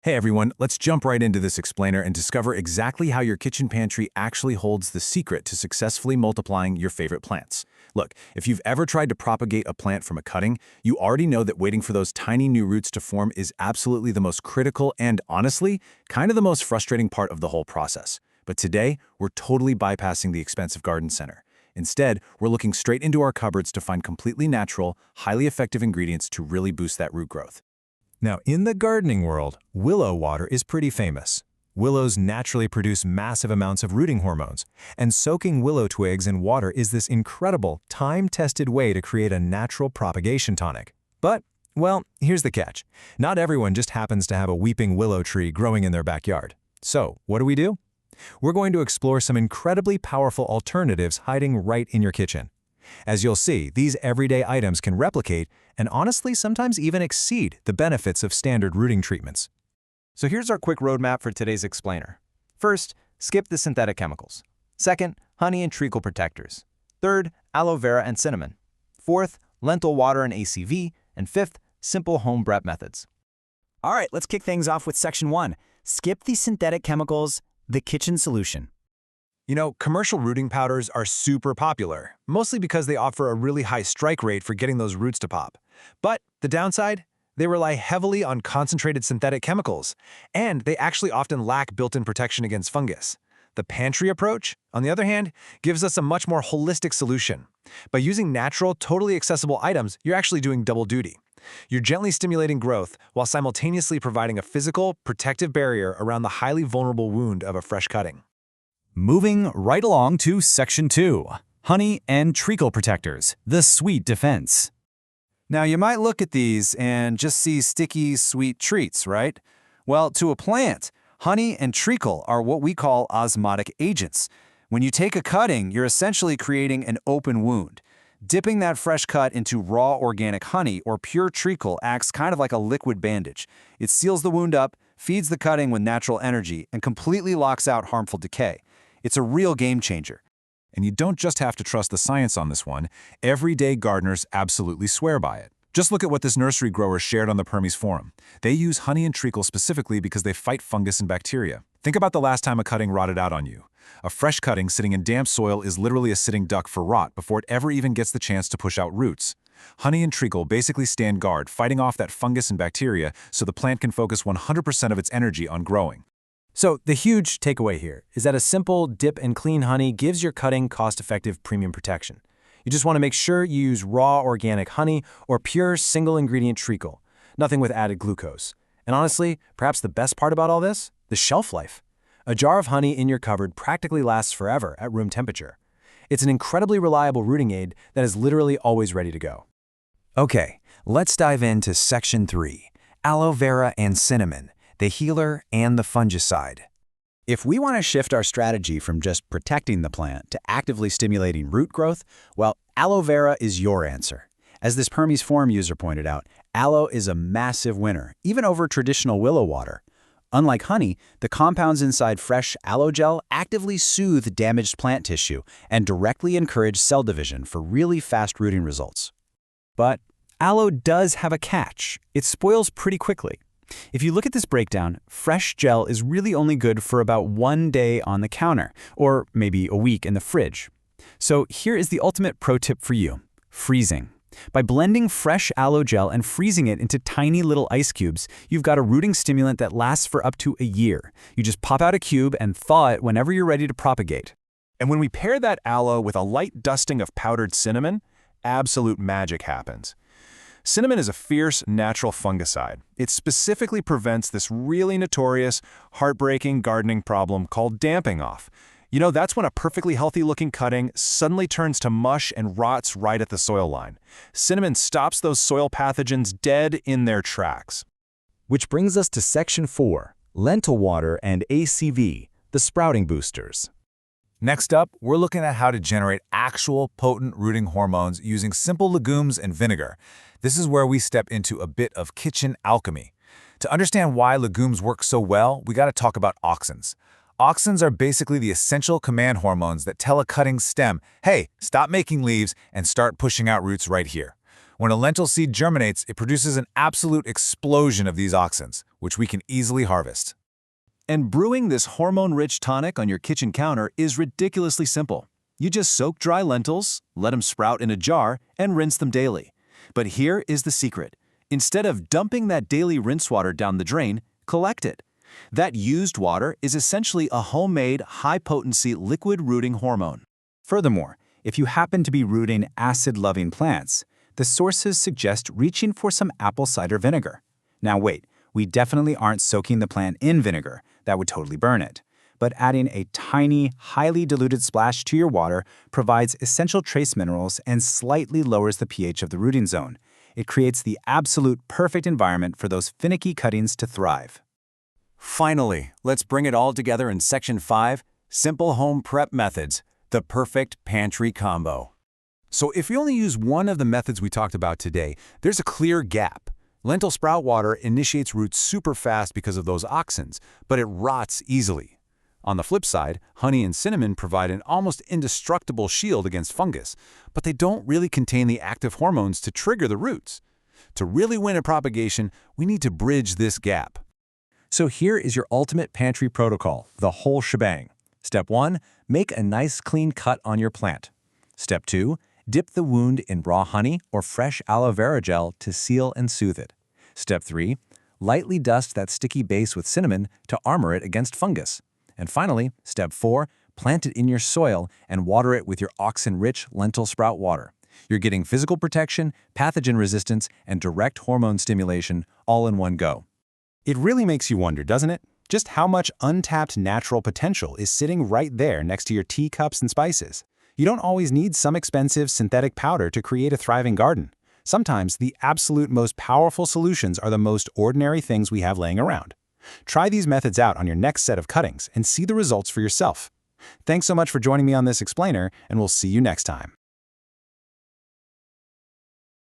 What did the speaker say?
Hey everyone, let's jump right into this explainer and discover exactly how your kitchen pantry actually holds the secret to successfully multiplying your favorite plants. Look, if you've ever tried to propagate a plant from a cutting, you already know that waiting for those tiny new roots to form is absolutely the most critical and, honestly, kind of the most frustrating part of the whole process. But today, we're totally bypassing the expensive garden center. Instead, we're looking straight into our cupboards to find completely natural, highly effective ingredients to really boost that root growth. Now, in the gardening world, willow water is pretty famous. Willows naturally produce massive amounts of rooting hormones, and soaking willow twigs in water is this incredible, time-tested way to create a natural propagation tonic. But, well, here's the catch. Not everyone just happens to have a weeping willow tree growing in their backyard. So, what do? We're going to explore some incredibly powerful alternatives hiding right in your kitchen. As you'll see, these everyday items can replicate and honestly sometimes even exceed the benefits of standard rooting treatments. So here's our quick roadmap for today's explainer. First, skip the synthetic chemicals. Second, honey and treacle protectors. Third, aloe vera and cinnamon. Fourth, lentil water and ACV. And fifth, simple home prep methods. All right, let's kick things off with Section 1. Skip the synthetic chemicals, the kitchen solution. You know, commercial rooting powders are super popular, mostly because they offer a really high strike rate for getting those roots to pop. But the downside? They rely heavily on concentrated synthetic chemicals, and they actually often lack built-in protection against fungus. The pantry approach, on the other hand, gives us a much more holistic solution. By using natural, totally accessible items, you're actually doing double duty. You're gently stimulating growth while simultaneously providing a physical, protective barrier around the highly vulnerable wound of a fresh cutting. Moving right along to Section 2, honey and treacle protectors, the sweet defense. Now, you might look at these and just see sticky, sweet treats, right? Well, to a plant, honey and treacle are what we call osmotic agents. When you take a cutting, you're essentially creating an open wound. Dipping that fresh cut into raw organic honey or pure treacle acts kind of like a liquid bandage. It seals the wound up, feeds the cutting with natural energy, and completely locks out harmful decay. It's a real game changer. And you don't just have to trust the science on this one. Everyday gardeners absolutely swear by it. Just look at what this nursery grower shared on the Permies forum. They use honey and treacle specifically because they fight fungus and bacteria. Think about the last time a cutting rotted out on you. A fresh cutting sitting in damp soil is literally a sitting duck for rot before it ever even gets the chance to push out roots. Honey and treacle basically stand guard, fighting off that fungus and bacteria so the plant can focus 100% of its energy on growing. So the huge takeaway here is that a simple dip and clean honey gives your cutting cost-effective premium protection. You just want to make sure you use raw organic honey or pure single-ingredient treacle, nothing with added glucose. And honestly, perhaps the best part about all this? The shelf life. A jar of honey in your cupboard practically lasts forever at room temperature. It's an incredibly reliable rooting aid that is literally always ready to go. Okay, let's dive into Section 3, aloe vera and cinnamon, the healer and the fungicide. If we want to shift our strategy from just protecting the plant to actively stimulating root growth, well, aloe vera is your answer. As this Permies forum user pointed out, aloe is a massive winner, even over traditional willow water. Unlike honey, the compounds inside fresh aloe gel actively soothe damaged plant tissue and directly encourage cell division for really fast rooting results. But aloe does have a catch. It spoils pretty quickly. If you look at this breakdown, fresh gel is really only good for about 1 day on the counter, or maybe a week in the fridge. So here is the ultimate pro tip for you: freezing. By blending fresh aloe gel and freezing it into tiny little ice cubes, you've got a rooting stimulant that lasts for up to a year. You just pop out a cube and thaw it whenever you're ready to propagate. And when we pair that aloe with a light dusting of powdered cinnamon, absolute magic happens. Cinnamon is a fierce, natural fungicide. It specifically prevents this really notorious, heartbreaking gardening problem called damping off. You know, that's when a perfectly healthy-looking cutting suddenly turns to mush and rots right at the soil line. Cinnamon stops those soil pathogens dead in their tracks. Which brings us to Section 4, lentil water and ACV, the sprouting boosters. Next up, we're looking at how to generate actual potent rooting hormones using simple legumes and vinegar. This is where we step into a bit of kitchen alchemy. To understand why legumes work so well, we got to talk about auxins. Auxins are basically the essential command hormones that tell a cutting stem, hey, stop making leaves and start pushing out roots right here. When a lentil seed germinates, it produces an absolute explosion of these auxins. which we can easily harvest. And brewing this hormone-rich tonic on your kitchen counter is ridiculously simple. You just soak dry lentils, let them sprout in a jar, and rinse them daily. But here is the secret. Instead of dumping that daily rinse water down the drain, collect it. That used water is essentially a homemade, high-potency liquid rooting hormone. Furthermore, if you happen to be rooting acid-loving plants, the sources suggest reaching for some apple cider vinegar. Now wait, we definitely aren't soaking the plant in vinegar. That would totally burn it. But adding a tiny, highly diluted splash to your water provides essential trace minerals and slightly lowers the pH of the rooting zone. It creates the absolute perfect environment for those finicky cuttings to thrive. Finally, let's bring it all together in Section 5, Simple Home Prep Methods, the perfect pantry combo. So if we only use one of the methods we talked about today, there's a clear gap. Lentil sprout water initiates roots super fast because of those auxins, but it rots easily. On the flip side, honey and cinnamon provide an almost indestructible shield against fungus, but they don't really contain the active hormones to trigger the roots. To really win at propagation, we need to bridge this gap. So here is your ultimate pantry protocol, the whole shebang. Step 1, make a nice clean cut on your plant. Step 2, dip the wound in raw honey or fresh aloe vera gel to seal and soothe it. Step 3, lightly dust that sticky base with cinnamon to armor it against fungus. And finally, step 4, plant it in your soil and water it with your auxin-rich lentil sprout water. You're getting physical protection, pathogen resistance, and direct hormone stimulation all in one go. It really makes you wonder, doesn't it? Just how much untapped natural potential is sitting right there next to your teacups and spices. You don't always need some expensive synthetic powder to create a thriving garden. Sometimes the absolute most powerful solutions are the most ordinary things we have laying around. Try these methods out on your next set of cuttings and see the results for yourself. Thanks so much for joining me on this explainer, and we'll see you next time.